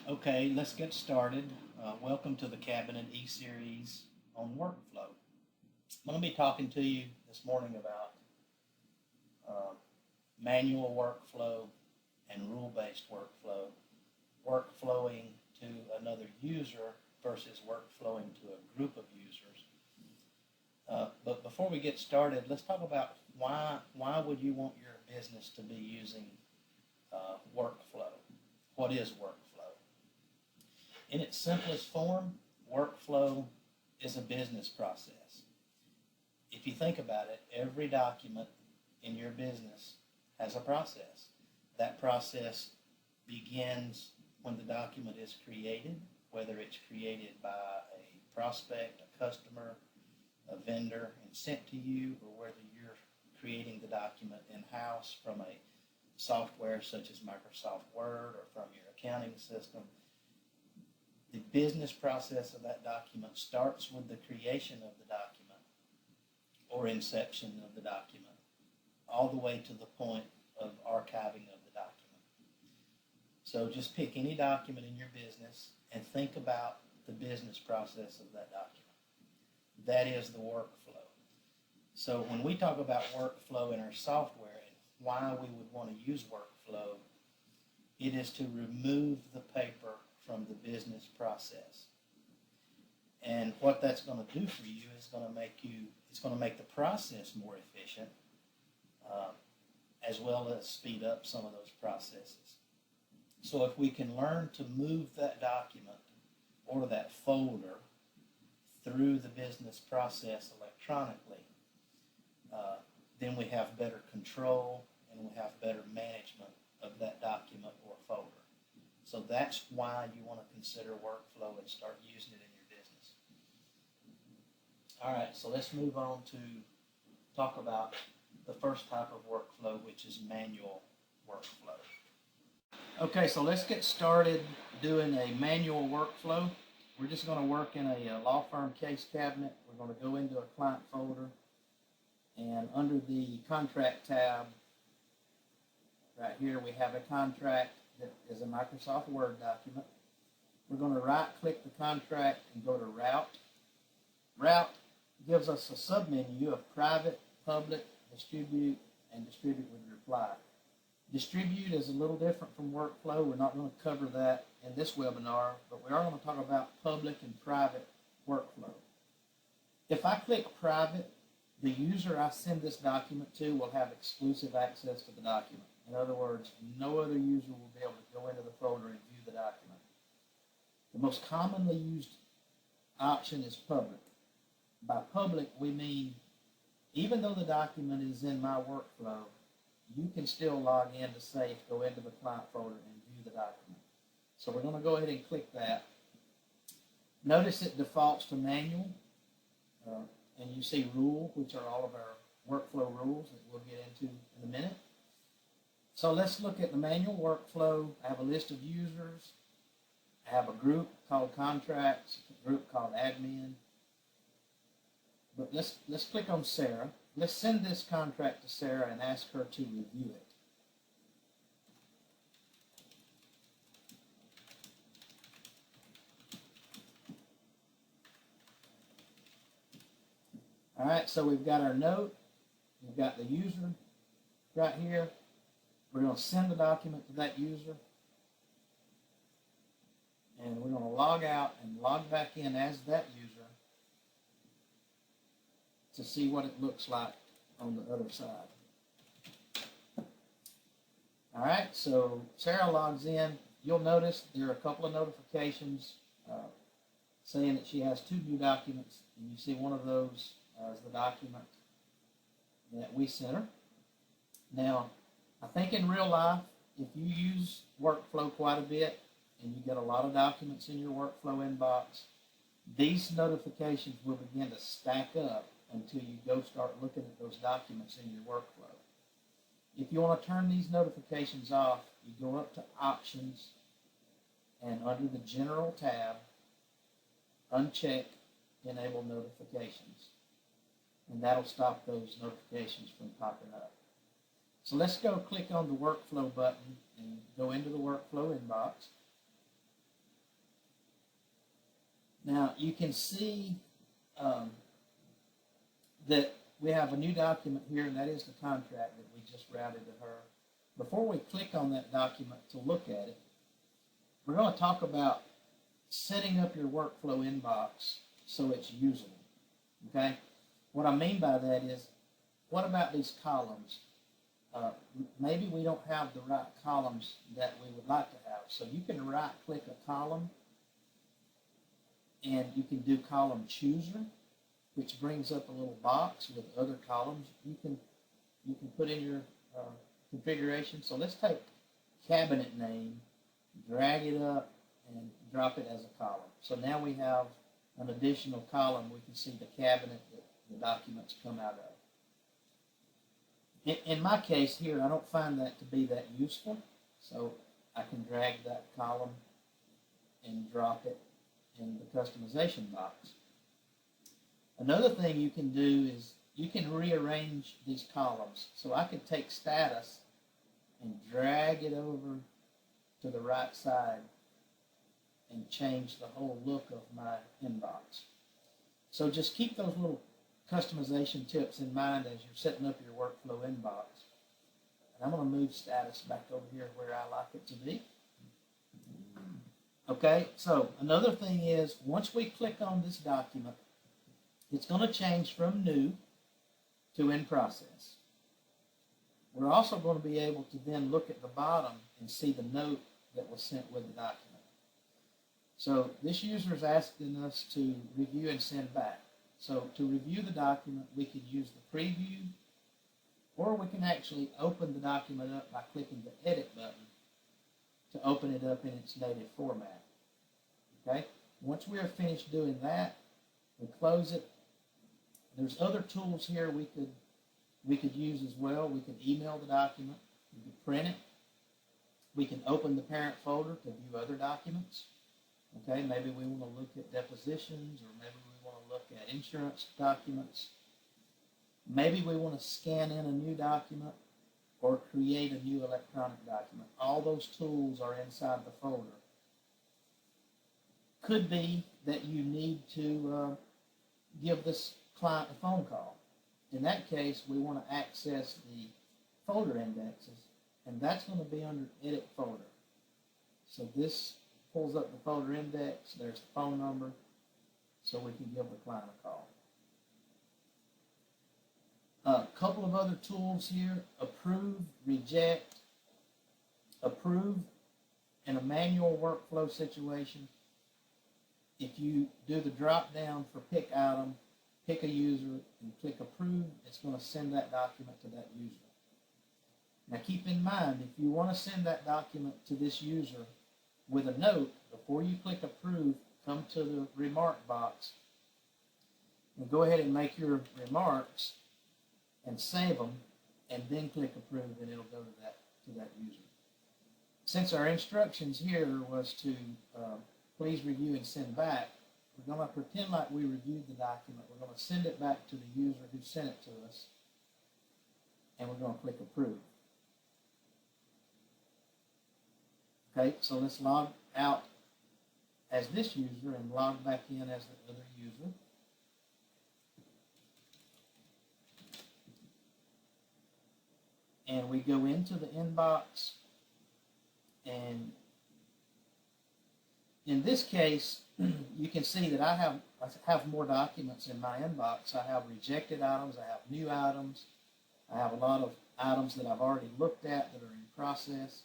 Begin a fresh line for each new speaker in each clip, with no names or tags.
Okay, let's get started. Welcome to the Cabinet E-Series on workflow. I'm going to be talking to you this morning about uh, manual workflow and rule-based workflow, workflowing to another user versus workflowing to a group of users. But before we get started, let's talk about why would you want your business to be using workflow? What is workflow? In its simplest form, workflow is a business process. If you think about it, every document in your business has a process. That process begins when the document is created, whether it's created by a prospect, a customer, a vendor, and sent to you, or whether you're creating the document in-house from a software such as Microsoft Word or from your accounting system. The business process of that document starts with the creation of the document or inception of the document, all the way to the point of archiving of the document. So just pick any document in your business and think about the business process of that document. That is the workflow. So when we talk about workflow in our software and why we would want to use workflow, it is to remove the paper from the business process. And what that's going to do for you is it's going to make the process more efficient, as well as speed up some of those processes. So if we can learn to move that document or that folder through the business process electronically, then we have better control and we have better management of that document or folder. So that's why you want to consider workflow and start using it in your business. All right, so let's move on to talk about the first type of workflow, which is manual workflow. Okay, so let's get started doing a manual workflow. We're just going to work in a law firm case cabinet. We're going to go into a client folder, and under the contract tab, right here we have a contract that is a Microsoft Word document. We're going to right-click the contract and go to Route. Route gives us a submenu of private, public, distribute, and distribute with reply. Distribute is a little different from workflow. We're not going to cover that in this webinar, but we are going to talk about public and private workflow. If I click private, the user I send this document to will have exclusive access to the document. In other words, no other user will be able to go into the folder and view the document. The most commonly used option is public. By public, we mean even though the document is in my workflow, you can still log in to SAFE, go into the client folder, and view the document. So we're going to go ahead and click that. Notice it defaults to manual, and you see rule, which are all of our workflow rules that we'll get into in a minute. So let's look at the manual workflow. I have a list of users. I have a group called contracts, a group called admin. But let's click on Sarah. Let's send this contract to Sarah and ask her to review it. All right, so we've got our note. We've got the user right here. We're going to send the document to that user. And we're going to log out and log back in as that user to see what it looks like on the other side. All right, so Sarah logs in. You'll notice there are a couple of notifications saying that she has 2 new documents, and you see one of those is the document that we sent her. Now, I think in real life, if you use workflow quite a bit and you get a lot of documents in your workflow inbox, these notifications will begin to stack up until you go start looking at those documents in your workflow. If you want to turn these notifications off, you go up to Options, and under the General tab, uncheck Enable Notifications. And that'll stop those notifications from popping up. So let's go click on the Workflow button and go into the Workflow inbox. Now you can see that we have a new document here, and that is the contract that we just routed to her. Before we click on that document to look at it, we're going to talk about setting up your workflow inbox so it's usable. Okay? What I mean by that is, what about these columns? Maybe we don't have the right columns that we would like to have. So you can right-click a column, and you can do column chooser, which brings up a little box with other columns. You can put in your configuration. So let's take cabinet name, drag it up, and drop it as a column. So now we have an additional column. We can see the cabinet that the documents come out of. In my case here, I don't find that to be that useful, so I can drag that column and drop it in the customization box. Another thing you can do is you can rearrange these columns. So I could take status and drag it over to the right side and change the whole look of my inbox. So just keep those little customization tips in mind as you're setting up your workflow inbox. And I'm going to move status back over here where I like it to be. Okay, so another thing is, once we click on this document, it's going to change from new to in process. We're also going to be able to then look at the bottom and see the note that was sent with the document. So this user is asking us to review and send back. So to review the document, we could use the preview, or we can actually open the document up by clicking the edit button to open it up in its native format. Okay? Once we are finished doing that, we close it. There's other tools here we could use as well. We could email the document, we could print it, we can open the parent folder to view other documents. Okay, maybe we want to look at depositions, or maybe we want to look at insurance documents. Maybe we want to scan in a new document or create a new electronic document. All those tools are inside the folder. Could be that you need to give this client a phone call. In that case, we want to access the folder indexes, and that's going to be under Edit Folder. So this pulls up the folder index, there's the phone number, so we can give the client a call. A couple of other tools here: approve, reject. Approve in a manual workflow situation. If you do the drop down for pick item, pick a user, and click approve, it's going to send that document to that user. Now keep in mind, if you want to send that document to this user with a note, before you click approve, come to the remark box and go ahead and make your remarks and save them, and then click approve, and it'll go to that user. Since our instructions here was to please review and send back, we're going to pretend like we reviewed the document. We're going to send it back to the user who sent it to us, and we're going to click approve. Okay, so let's log out as this user and log back in as the other user. And we go into the inbox, and in this case, you can see that I have more documents in my inbox. I have rejected items, I have new items, I have a lot of items that I've already looked at that are in process.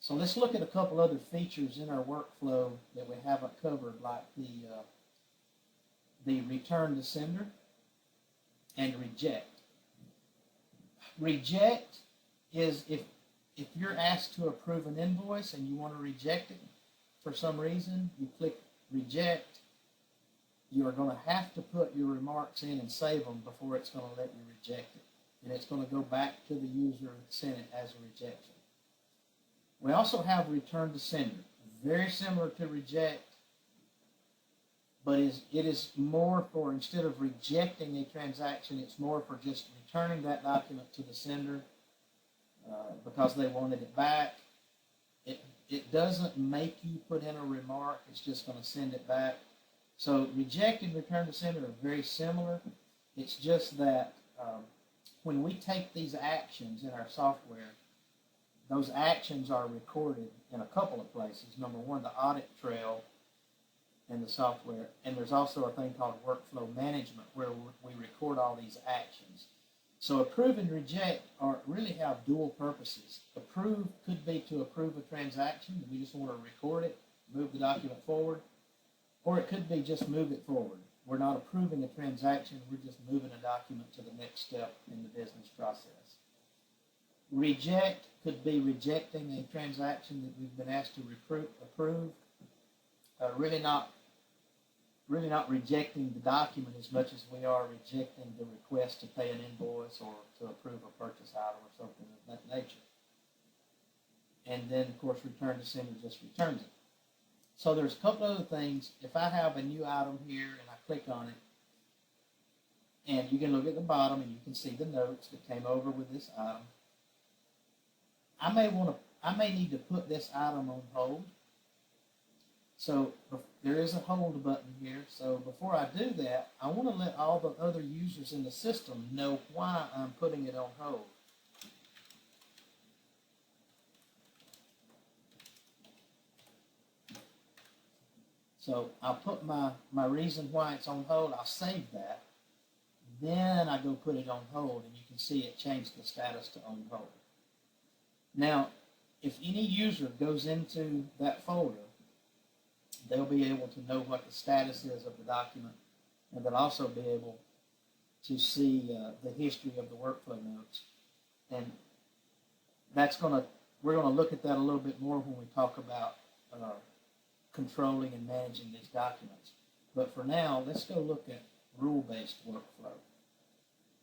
So let's look at a couple other features in our workflow that we haven't covered, like the return to sender and reject. Reject is if you're asked to approve an invoice and you want to reject it for some reason, you click reject. You are going to have to put your remarks in and save them before it's going to let you reject it. And it's going to go back to the user that sent it as a rejection. We also have return to sender, very similar to reject, but it is more for, instead of rejecting a transaction, it's more for just returning that document to the sender because they wanted it back. It doesn't make you put in a remark, it's just going to send it back. So reject and return to sender are very similar. It's just that when we take these actions in our software, those actions are recorded in a couple of places. Number one, the audit trail in the software, and there's also a thing called workflow management where we record all these actions. So approve and reject really have dual purposes. Approve could be to approve a transaction. We just want to record it, move the document forward. Or it could be just move it forward. We're not approving a transaction, we're just moving a document to the next step in the business process. Reject could be rejecting a transaction that we've been asked to approve. Really not rejecting the document as much as we are rejecting the request to pay an invoice or to approve a purchase item or something of that nature. And then, of course, return to sender just returns it. So there's a couple other things. If I have a new item here and I click on it, and you can look at the bottom and you can see the notes that came over with this item. I may need to put this item on hold. So there is a hold button here. So before I do that, I want to let all the other users in the system know why I'm putting it on hold. So I'll put my reason why it's on hold. I'll save that. Then I go put it on hold, and you can see it changed the status to on hold. Now, if any user goes into that folder, they'll be able to know what the status is of the document, and they'll also be able to see the history of the workflow notes. And we're going to look at that a little bit more when we talk about controlling and managing these documents. But for now, let's go look at rule-based workflow.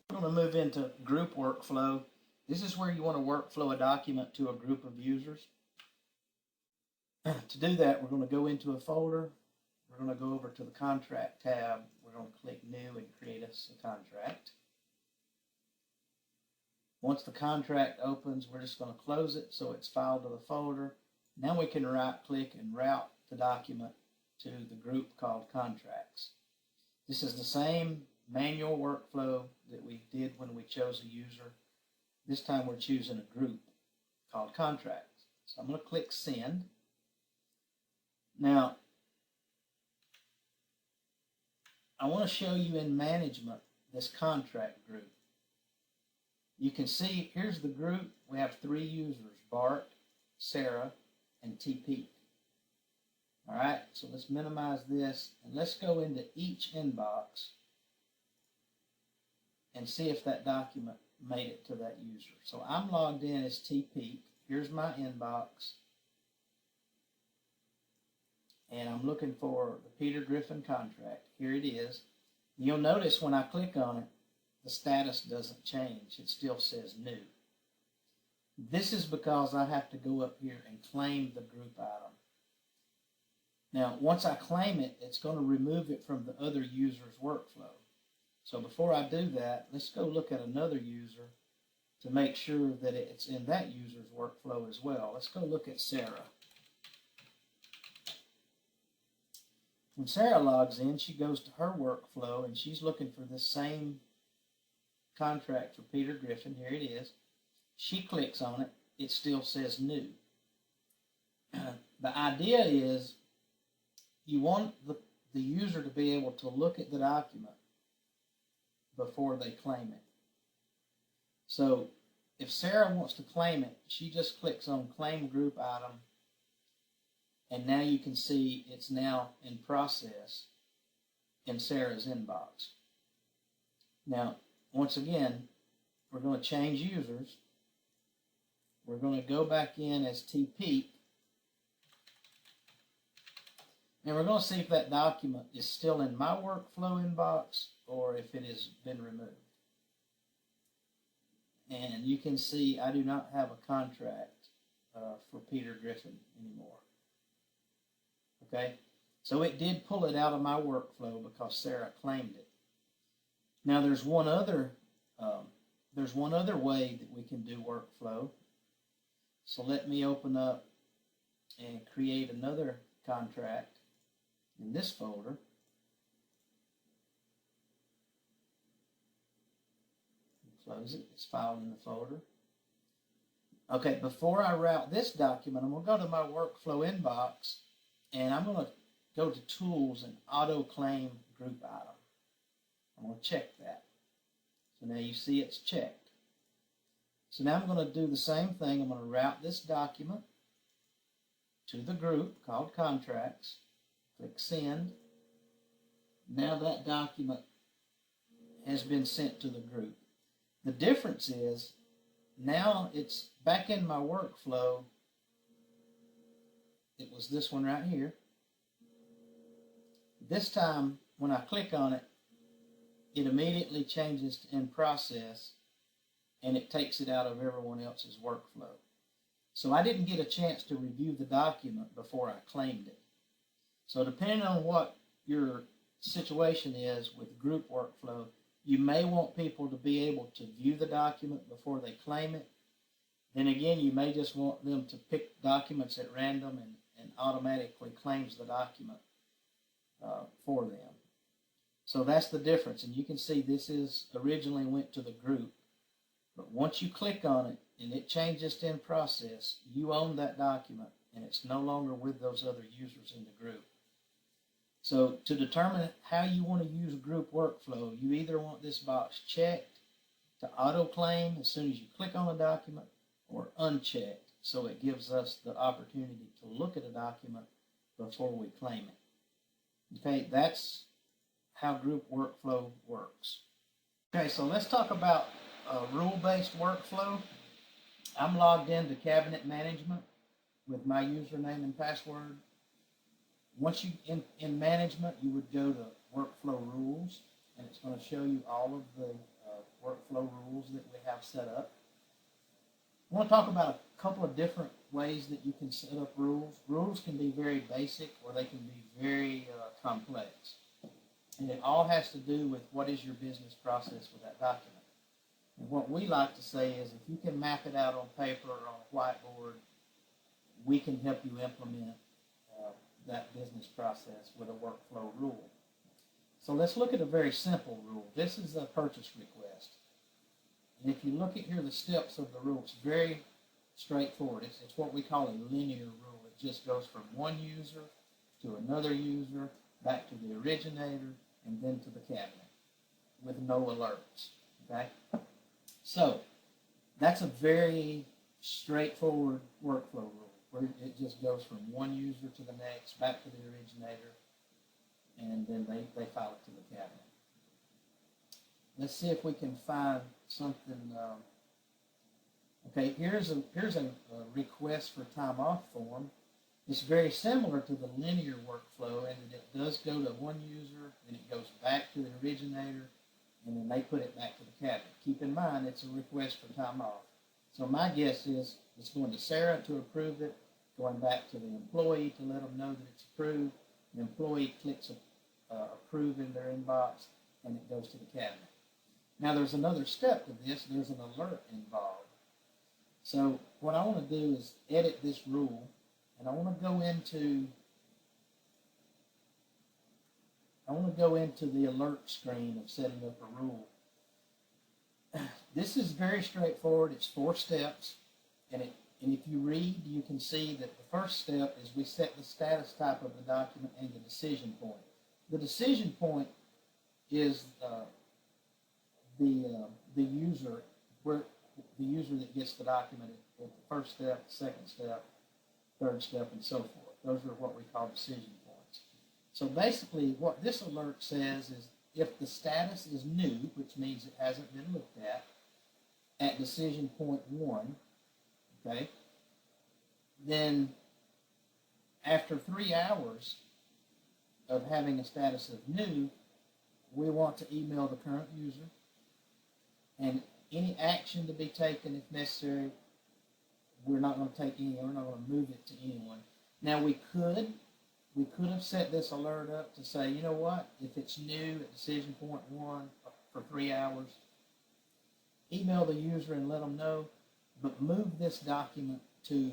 We're going to move into group workflow. This is where you want to workflow a document to a group of users. To do that, we're going to go into a folder. We're going to go over to the contract tab. We're going to click new and create us a contract. Once the contract opens, we're just going to close it so it's filed to the folder. Now we can right-click and route the document to the group called contracts. This is the same manual workflow that we did when we chose a user. This time we're choosing a group called contracts. So I'm going to click send. Now, I want to show you in management this contract group. You can see here's the group. We have 3 users, Bart, Sarah, and TP. All right, so let's minimize this, and let's go into each inbox and see if that document made it to that user. So I'm logged in as TP. Here's my inbox, and I'm looking for the Peter Griffin contract. Here it is. You'll notice when I click on it, the status doesn't change. It still says new. This is because I have to go up here and claim the group item. Now, once I claim it, it's going to remove it from the other user's workflow. So before I do that, let's go look at another user to make sure that it's in that user's workflow as well. Let's go look at Sarah. When Sarah logs in, she goes to her workflow, and she's looking for this same contract for Peter Griffin. Here it is. She clicks on it. It still says new. The idea is you want the user to be able to look at the document before they claim it. So if Sarah wants to claim it, she just clicks on claim group item, and now you can see it's now in process in Sarah's inbox. Now, once again, we're going to change users. We're going to go back in as TP, and we're going to see if that document is still in my workflow inbox or if it has been removed. And you can see I do not have a contract for Peter Griffin anymore. Okay, so it did pull it out of my workflow because Sarah claimed it. Now there's one other way that we can do workflow. So let me open up and create another contract in this folder. Close it. It's filed in the folder. Okay, before I route this document, I'm going to go to my workflow inbox, and I'm going to go to Tools and Auto Claim Group Item. I'm going to check that. So now you see it's checked. So now I'm going to do the same thing. I'm going to route this document to the group called Contracts. Click Send. Now that document has been sent to the group. The difference is now it's back in my workflow. It was this one right here. This time when I click on it, it immediately changes to in process, and it takes it out of everyone else's workflow. So I didn't get a chance to review the document before I claimed it. So depending on what your situation is with group workflow, you may want people to be able to view the document before they claim it. Then again, you may just want them to pick documents at random and automatically claims the document for them. So that's the difference. And you can see this is originally went to the group. But once you click on it and it changes to in process, you own that document and it's no longer with those other users in the group. So to determine how you want to use group workflow, you either want this box checked to auto claim as soon as you click on a document, or unchecked so it gives us the opportunity to look at a document before we claim it. Okay, that's how group workflow works. Okay, so let's talk about rule-based workflow. I'm logged into cabinet management with my username and password. Once you in management, you would go to workflow rules, and it's going to show you all of the workflow rules that we have set up. I want to talk about a couple of different ways that you can set up rules. Rules can be very basic or they can be very complex. And it all has to do with what is your business process with that document. And what we like to say is if you can map it out on paper or on a whiteboard, we can help you implement that business process with a workflow rule. So let's look at a very simple rule. This is a purchase request. And if you look at here, the steps of the rule, it's very straightforward. It's what we call a linear rule. It just goes from one user to another user, back to the originator, and then to the cabinet with no alerts. Okay? So that's a very straightforward workflow rule where it just goes from one user to the next, back to the originator, and then they file it to the cabinet. Let's see if we can find something. Okay, here's a request for time off form. It's very similar to the linear workflow in that it does go to one user, then it goes back to the originator, and then they put it back to the cabinet. Keep in mind, it's a request for time off. So my guess is it's going to Sarah to approve it, going back to the employee to let them know that it's approved. The employee clicks approve in their inbox, and it goes to the cabinet. Now there's another step to this. There's an alert involved. So what I want to do is edit this rule, and I want to go into the alert screen of setting up a rule. This is very straightforward. It's 4 steps, and if you read, you can see that the first step is we set the status type of the document and the decision point. The decision point is the user that gets the document at the first step, second step, third step, and so forth. Those are what we call decision points. So basically what this alert says is if the status is new, which means it hasn't been looked at decision point 1, okay, then after 3 hours of having a status of new, we want to email the current user, and any action to be taken if necessary, we're not going to take any, we're not going to move it to anyone. Now we could have set this alert up to say, you know what, if it's new at decision point 1 for 3 hours, email the user and let them know, but move this document to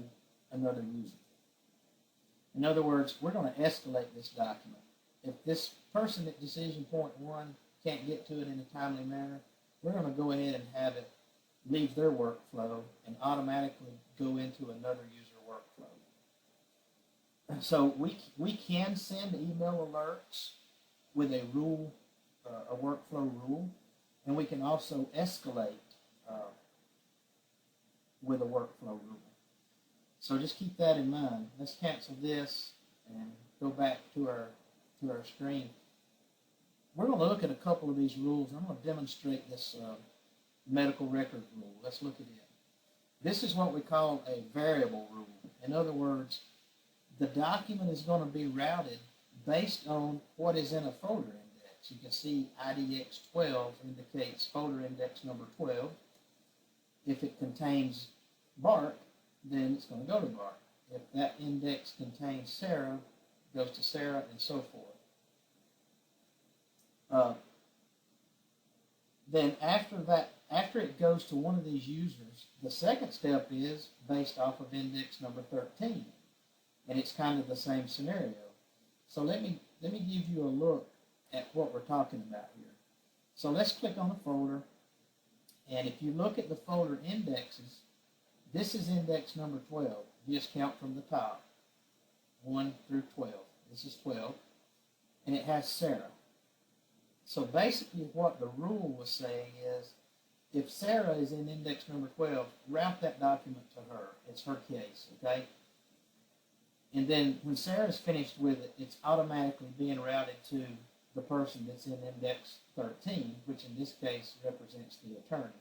another user. In other words, we're going to escalate this document. If this person at decision point 1 can't get to it in a timely manner, we're going to go ahead and have it leave their workflow and automatically go into another user workflow. So we can send email alerts with a rule, a workflow rule, and we can also escalate with a workflow rule. So just keep that in mind. Let's cancel this and go back to our screen. We're going to look at a couple of these rules. I'm going to demonstrate this medical record rule. Let's look at it. This is what we call a variable rule. In other words, the document is going to be routed based on what is in a folder index. You can see IDX 12 indicates folder index number 12. If it contains Bart, then it's going to go to Bart. If that index contains Sarah, it goes to Sarah, and so forth. Then after it goes to one of these users, the second step is based off of index number 13. And it's kind of the same scenario. So let me give you a look at what we're talking about here. So let's click on the folder, and if you look at the folder indexes, this is index number 12. You just count from the top, 1 through 12. This is 12, and it has Sarah. So basically what the rule was saying is, if Sarah is in index number 12, route that document to her. It's her case, okay? And then when Sarah's finished with it, it's automatically being routed to the person that's in index 13, which in this case represents the attorney.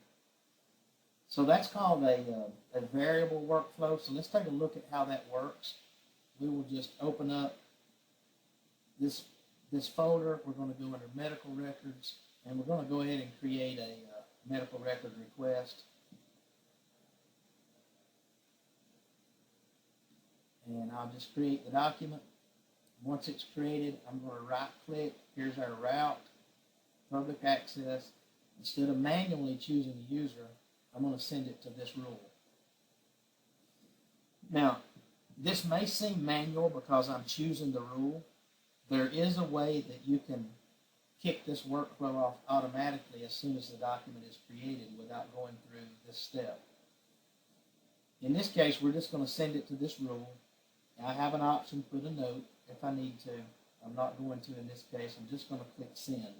So that's called a variable workflow. So let's take a look at how that works. We will just open up this folder. We're going to go under medical records, and we're going to go ahead and create a medical record request. And I'll just create the document. Once it's created, I'm going to right-click. Here's our route, public access. Instead of manually choosing a user, I'm going to send it to this rule. Now, this may seem manual because I'm choosing the rule. There is a way that you can kick this workflow off automatically as soon as the document is created without going through this step. In this case, we're just going to send it to this rule. I have an option to put a note if I need to. I'm not going to in this case. I'm just going to click send.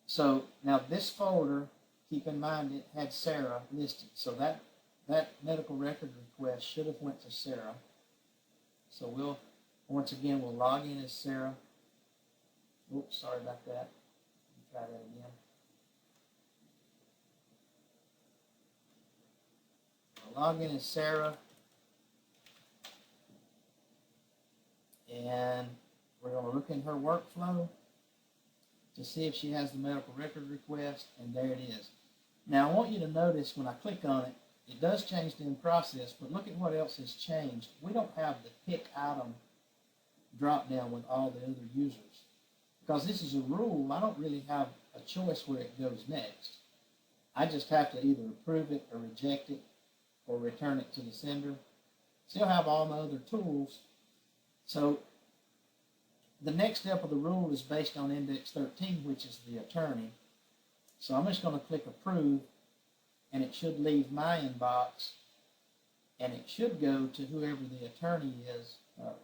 So now this folder, keep in mind it had Sarah listed. So that medical record request should have went to Sarah. So once again, we'll log in as Sarah. Oops, sorry about that. Try that again. I'll log in as Sarah. And we're going to look in her workflow to see if she has the medical record request, and there it is. Now, I want you to notice when I click on it, it does change the in process, but look at what else has changed. We don't have the pick item drop down with all the other users. Because this is a rule, I don't really have a choice where it goes next. I just have to either approve it or reject it or return it to the sender. Still have all my other tools. So the next step of the rule is based on index 13, which is the attorney. So I'm just going to click approve, and it should leave my inbox, and it should go to whoever the attorney is,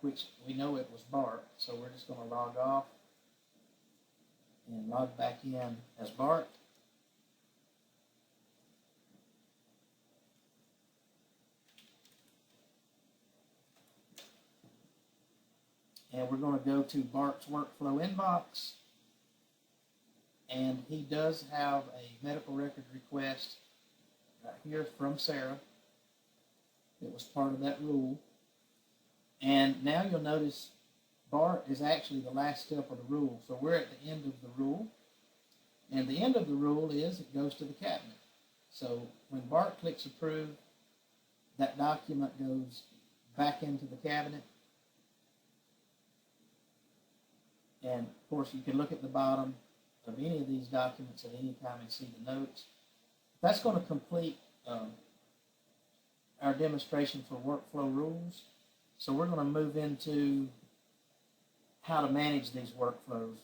which we know it was Bart. So we're just going to log off and log back in as Bart. And we're going to go to Bart's workflow inbox. And he does have a medical record request right here from Sarah. It was part of that rule. And now you'll notice Bart is actually the last step of the rule. So we're at the end of the rule. And the end of the rule is it goes to the cabinet. So when Bart clicks approve, that document goes back into the cabinet. And of course, you can look at the bottom of any of these documents at any time and see the notes. That's going to complete our demonstration for workflow rules. So we're going to move into how to manage these workflows.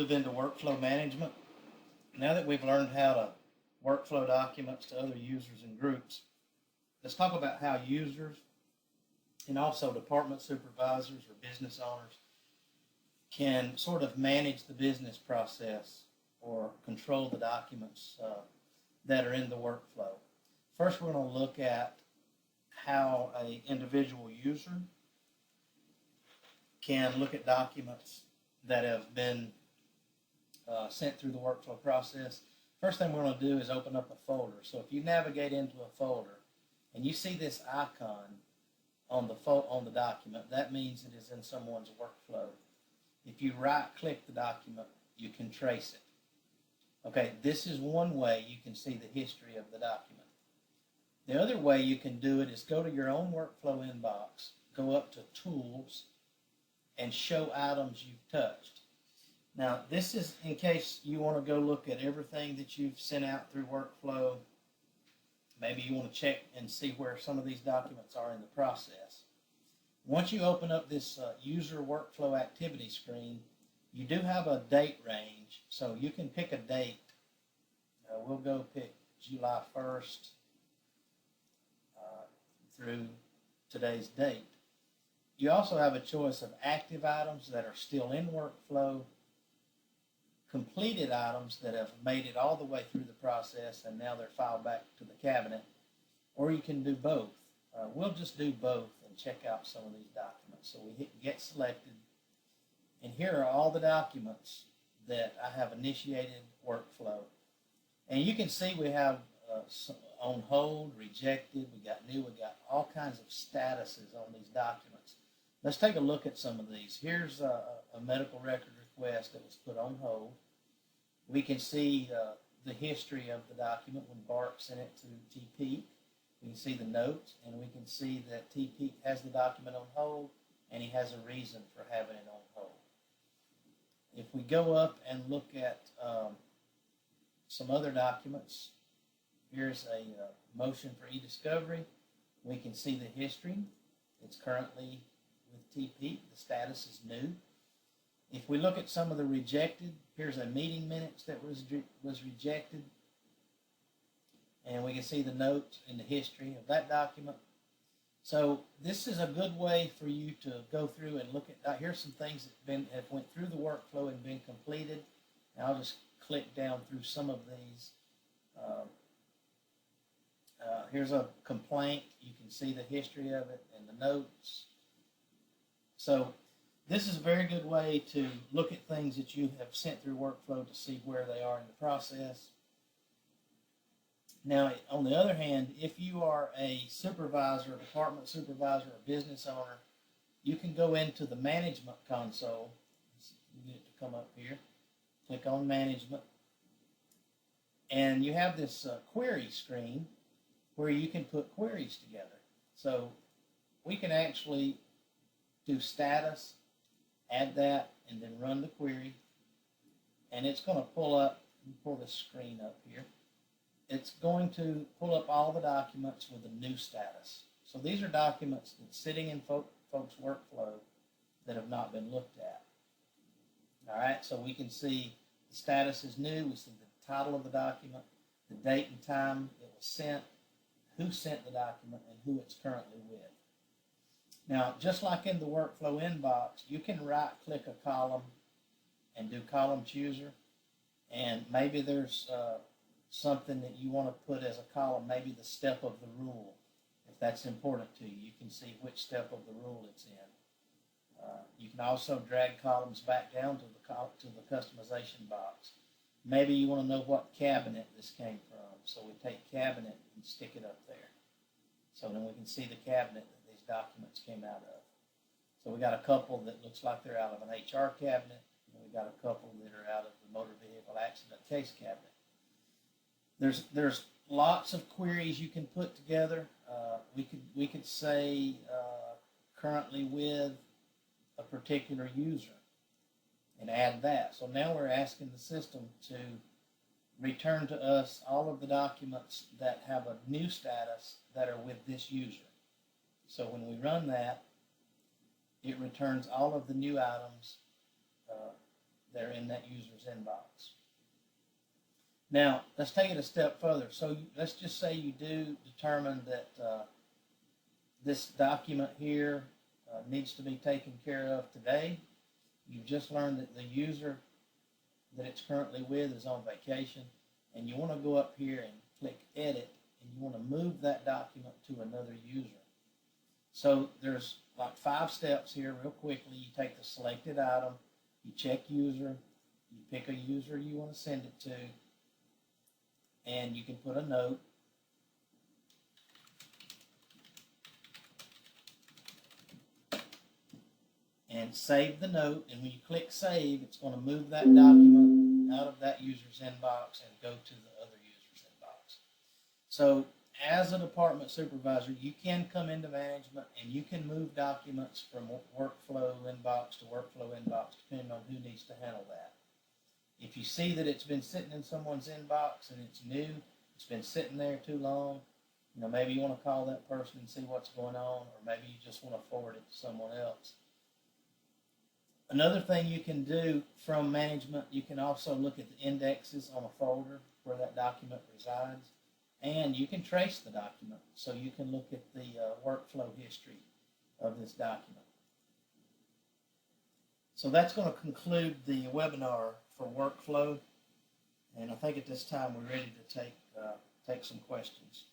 Move into workflow management. Now that we've learned how to workflow documents to other users and groups, let's talk about how users and also department supervisors or business owners can sort of manage the business process or control the documents that are in the workflow. First, we're going to look at how an individual user can look at documents that have been sent through the workflow process. First thing we're going to do is open up a folder. So if you navigate into a folder and you see this icon on the document, that means it is in someone's workflow. If you right-click the document, you can trace it. Okay, this is one way you can see the history of the document. The other way you can do it is go to your own workflow inbox, go up to Tools, and Show Items You've Touched. Now, this is in case you want to go look at everything that you've sent out through workflow. Maybe you want to check and see where some of these documents are in the process. Once you open up this user workflow activity screen, you do have a date range, so you can pick a date. We'll go pick July 1st through today's date. You also have a choice of active items that are still in workflow, completed items that have made it all the way through the process and now they're filed back to the cabinet, or you can do both. We'll just do both and check out some of these documents. So we hit Get Selected, and here are all the documents that I have initiated workflow. And you can see we have on hold, rejected, we got new, we got all kinds of statuses on these documents. Let's take a look at some of these. Here's a medical record request that was put on hold. We can see the history of the document when Bart sent it to TP. We can see the notes, and we can see that TP has the document on hold, and he has a reason for having it on hold. If we go up and look at some other documents, here's a motion for e-discovery. We can see the history. It's currently with TP. The status is new. If we look at some of the rejected, here's a meeting minutes that was rejected. And we can see the notes and the history of that document. So this is a good way for you to go through and look at, here's some things that have went through the workflow and been completed. And I'll just click down through some of these. Here's a complaint. You can see the history of it and the notes. So this is a very good way to look at things that you have sent through workflow to see where they are in the process. Now, on the other hand, if you are a supervisor, department supervisor, or business owner, you can go into the management console. You get it to come up here. Click on management. And you have this query screen where you can put queries together. So we can actually do status, add that, and then run the query. And it's going to pull this screen up here. It's going to pull up all the documents with a new status. So these are documents that's sitting in folks' workflow that have not been looked at. All right, so we can see the status is new. We see the title of the document, the date and time it was sent, who sent the document, and who it's currently with. Now, just like in the workflow inbox, you can right-click a column and do column chooser, and maybe there's something that you want to put as a column, maybe the step of the rule. If that's important to you, you can see which step of the rule it's in. You can also drag columns back down to the customization box. Maybe you want to know what cabinet this came from, so we take cabinet and stick it up there. So then we can see the cabinet that these documents came out of. So we got a couple that looks like they're out of an HR cabinet, and we got a couple that are out of the motor vehicle accident case cabinet. There's lots of queries you can put together. We could say currently with a particular user and add that. So now we're asking the system to return to us all of the documents that have a new status that are with this user. So when we run that, it returns all of the new items they're in that user's inbox. Now, let's take it a step further. So let's just say you do determine that this document here needs to be taken care of today. You've just learned that the user that it's currently with is on vacation, and you want to go up here and click Edit, and you want to move that document to another user. So there's like 5 steps here real quickly. You take the selected item, you check user, you pick a user you want to send it to, and you can put a note. And save the note, and when you click save, it's going to move that document out of that user's inbox and go to the other user's inbox. So as a department supervisor, you can come into management and you can move documents from workflow inbox to workflow inbox depending on who needs to handle that. If you see that it's been sitting in someone's inbox and it's new, it's been sitting there too long, maybe you want to call that person and see what's going on, or maybe you just want to forward it to someone else. Another thing you can do from management, you can also look at the indexes on a folder where that document resides, and you can trace the document, so you can look at the workflow history of this document. So that's going to conclude the webinar for workflow, and I think at this time we're ready to take some questions.